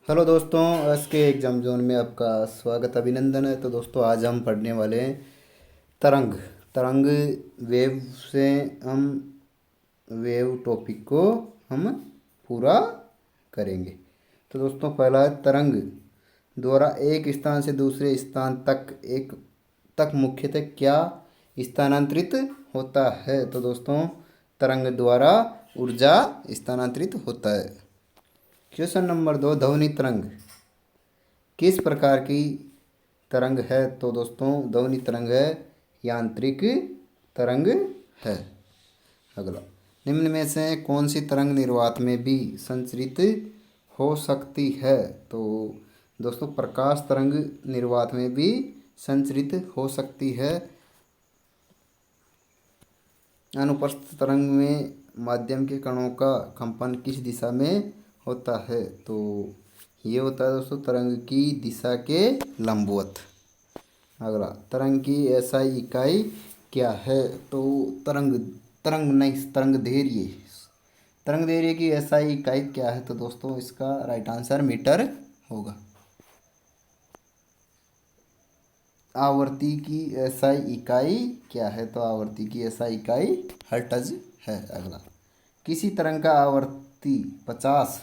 Hello दोस्तों, S के exam zone में आपका स्वागत अभिनंदन है। तो दोस्तों आज हम पढ़ने वाले हैं तरंग तरंग वेव से हम वेव टॉपिक को हम पूरा करेंगे। तो दोस्तों पहला है तरंग द्वारा एक स्थान से दूसरे स्थान तक मुख्यतः क्या स्थानांतरित होता है। तो दोस्तों तरंग द्वारा ऊर्जा स्थानांतरित होता है। क्वेश्चन नंबर 2, ध्वनि तरंग किस प्रकार की तरंग है। तो दोस्तों ध्वनि तरंग है यांत्रिक तरंग है। अगला, निम्न में से कौन सी तरंग निर्वात में भी संचरित हो सकती है। तो दोस्तों प्रकाश तरंग निर्वात में भी संचरित हो सकती है। अनुप्रस्थ तरंग में माध्यम के कणों का कंपन किस दिशा में होता है। तो ये होता है दोस्तों तरंग की दिशा के लंबवत। अगला, तरंग की एसआई इकाई क्या है। तो तरंग तरंग नहीं तरंग दैर्घ्य तरंग दैर्घ्य की एसआई इकाई क्या है। तो दोस्तों इसका राइट आंसर मीटर होगा। आवृत्ति की एसआई इकाई क्या है। तो आवृत्ति की एसआई इकाई हर्ट्ज है। अगला, किसी तरंग का आवृत्ति 50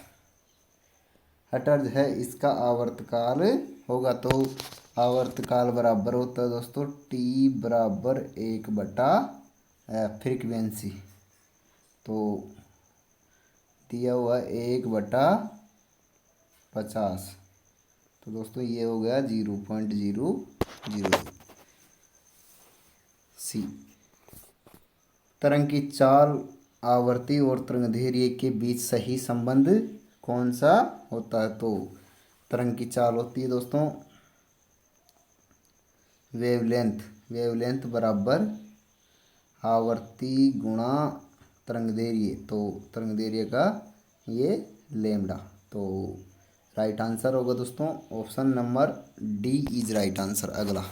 हर्ट्ज है, इसका आवर्तकाल होगा। तो आवर्तकाल बराबर होता है दोस्तों टी बराबर 1 बटा फ्रीक्वेंसी। तो दिया हुआ 1/50। तो दोस्तों ये हो गया 0.000 सी। तरंग की चाल, आवर्ती और तरंग दैर्घ्य के बीच सही संबंध कौन सा होता है। तो तरंग की चाल होती है दोस्तों वेवलेंथ वेवलेंथ बराबर आवर्ती गुणा तरंग दैर्घ्य। तो तरंग दैर्घ्य का ये लेमडा। तो राइट आंसर होगा दोस्तों option number D is right answer. अगला,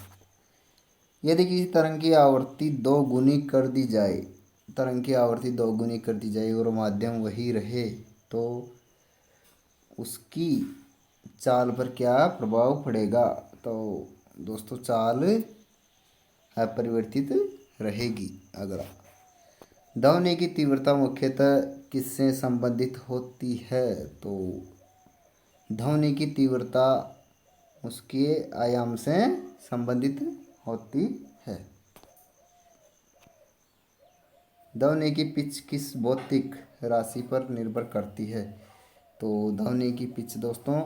यदि किसी तरंग की आवृत्ति दो गुनी कर दी जाए, तरंग की आवृत्ति दो गुनी कर दी जाए और माध्यम वही रहे, तो उसकी चाल पर क्या प्रभाव पड़ेगा। तो दोस्तों चाल अपरिवर्तित रहेगी। अगला, ध्वनि की तीव्रता मुख्यतः किससे संबंधित होती है। तो ध्वनि की तीव्रता उसके आयाम से संबंधित होती है। ध्वनि की पिच किस भौतिक राशि पर निर्भर करती है। तो ध्वनि की पिच दोस्तों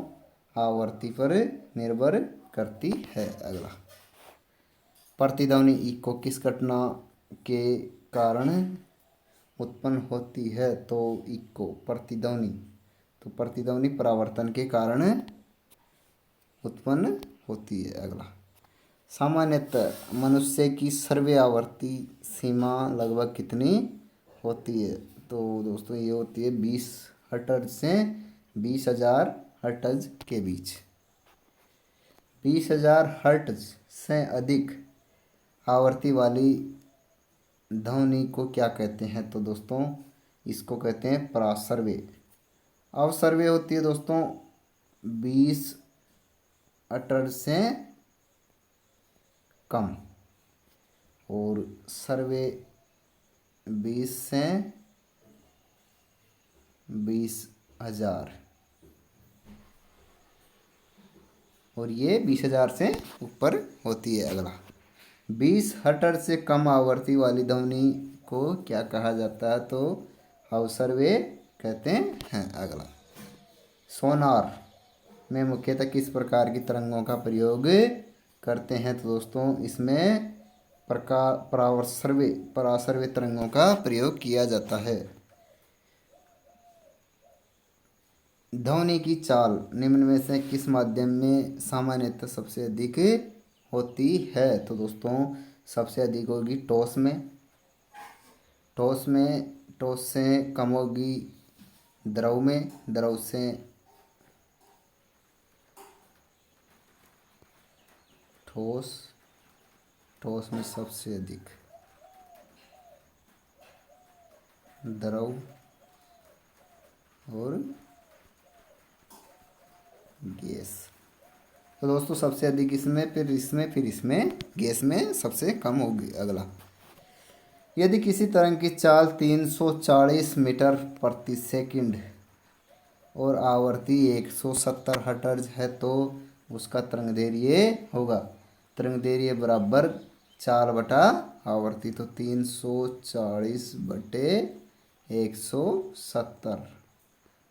आवृत्ति पर निर्भर करती है। अगला, प्रतिध्वनि इको किस घटना के कारण उत्पन्न होती है। तो इको प्रतिध्वनि परावर्तन के कारण उत्पन्न होती है। अगला, सामान्यतः मनुष्य की सर्व आवृत्ति सीमा लगभग कितनी होती है। तो दोस्तों ये होती है 20 हर्ट्ज से 20,000 हर्ट्ज के बीच। 20,000 हर्ट्ज से अधिक आवृत्ति वाली ध्वनि को क्या कहते हैं। तो दोस्तों इसको कहते हैं परासर्वे। अवसर्वे होती है दोस्तों 20 हर्ट्ज से कम और सर्वे 20 से 20,000 और ये 20,000 से ऊपर होती है। अगला, 20 हर्ट्ज से कम आवृत्ति वाली ध्वनि को क्या कहा जाता है। तो अवसर्वे कहते हैं। अगला, सोनार में मुख्यतः किस प्रकार की तरंगों का प्रयोग करते हैं। तो दोस्तों इसमें परासर्वे तरंगों का प्रयोग किया जाता है। ध्वनि की चाल निम्न में से किस माध्यम में सामान्यतः सबसे अधिक होती है। तो दोस्तों सबसे अधिक होगी टॉस से कम होगी द्रव से ठोस में सबसे अधिक द्रव और गैस। तो दोस्तों सबसे अधिक इसमें, फिर इसमें गैस में सबसे कम होगी। अगला, यदि किसी तरंग की चाल 340 मीटर प्रति सेकंड और आवृत्ति 170 हर्ट्ज है तो उसका तरंगदैर्घ्य होगा। तरंगदैर्घ्य बराबर चाल बटा आवृत्ति, तो 340 बटे 170,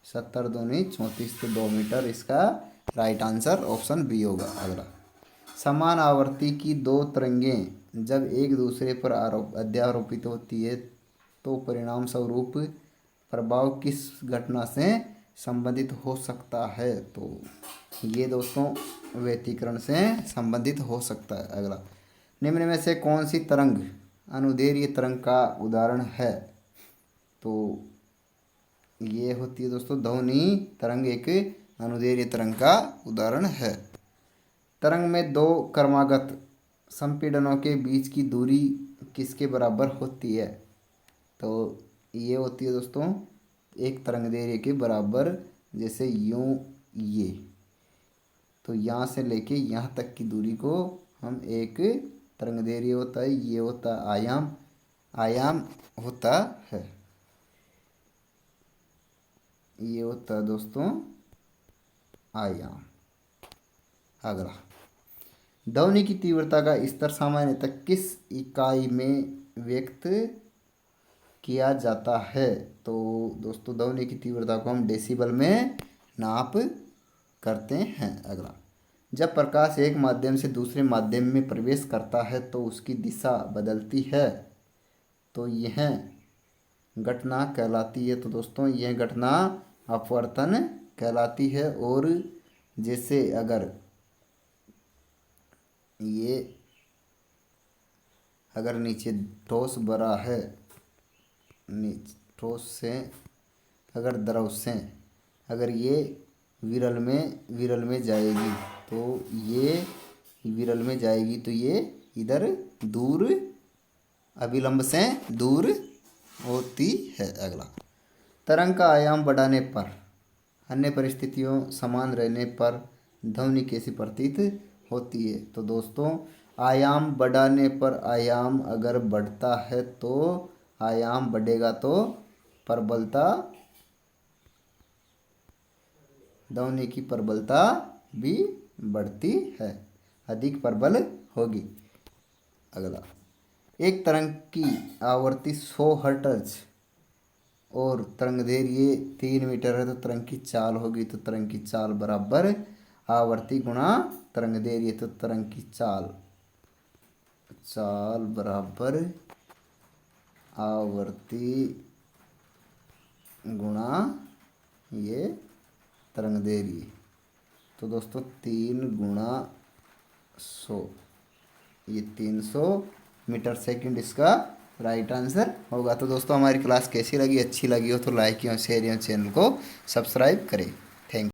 70 दूनी 34, तो 2 मीटर। इसका राइट आंसर ऑप्शन बी होगा। अगला, समान आवृत्ति की दो तरंगें जब एक दूसरे पर अध्यारोपित होती है तो परिणाम स्वरूप प्रभाव किस घटना से संबंधित हो सकता है? तो ये दोस्तों व्यतिकरण से संबंधित हो सकता है। अगला, निम्न में से कौन सी तरंग अनुदैर्घ्य तरंग का उदाहरण है? तो ये होती है दोस्तों ध्वनि तरंग, एक अनुदैर्घ्य तरंग का उदाहरण है। तरंग में दो क्रमागत संपीड़नों के बीच की दूरी किसके बराबर होती है? तो ये होती है दोस्तों एक तरंगदैर्घ्य के बराबर। जैसे यूं ये, तो यहाँ से लेके यहाँ तक की दूरी को हम एक तरंगदैर्घ्य होता है। ये होता है आयाम, आयाम होता है। ये होता है दोस्तों आयाम। अगला, ध्वनि की तीव्रता का स्तर सामान्यतः किस इकाई में व्यक्त किया जाता है? तो दोस्तों ध्वनि की तीव्रता को हम डेसिबल में नाप करते हैं। अगला, जब प्रकाश एक माध्यम से दूसरे माध्यम में प्रवेश करता है तो उसकी दिशा बदलती है, तो यह घटना कहलाती है। तो दोस्तों यह घटना अपवर्तन कहलाती है। और जैसे अगर ये अगर नीचे ठोस भरा है, ठोस से अगर द्रव से अगर ये विरल में जाएगी, तो ये विरल में जाएगी तो ये इधर दूर अभिलंब से दूर होती है। अगला, तरंग का आयाम बढ़ाने पर अन्य परिस्थितियों समान रहने पर ध्वनि कैसी प्रतीत होती है? तो दोस्तों आयाम बढ़ाने पर, आयाम अगर बढ़ता है तो आयाम बढ़ेगा तो प्रबलता, ध्वनि की प्रबलता भी बढ़ती है, अधिक प्रबल होगी। अगला, एक तरंग की आवृत्ति 100 हर्ट्ज और तरंगदैर्घ्य 3 मीटर है तो तरंग की चाल होगी। तो तरंग की चाल बराबर आवृत्ति गुणा तरंगदैर्घ्य, तो तरंग की चाल बराबर आवृत्ति गुणा ये तरंगदैर्घ्य। तो दोस्तों 3 गुणा 100, ये 300 मीटर सेकंड इसका राइट आंसर होगा। तो दोस्तों हमारी क्लास कैसी लगी? अच्छी लगी हो तो लाइक या शेयर या चैनल को सब्सक्राइब करें। Thank you.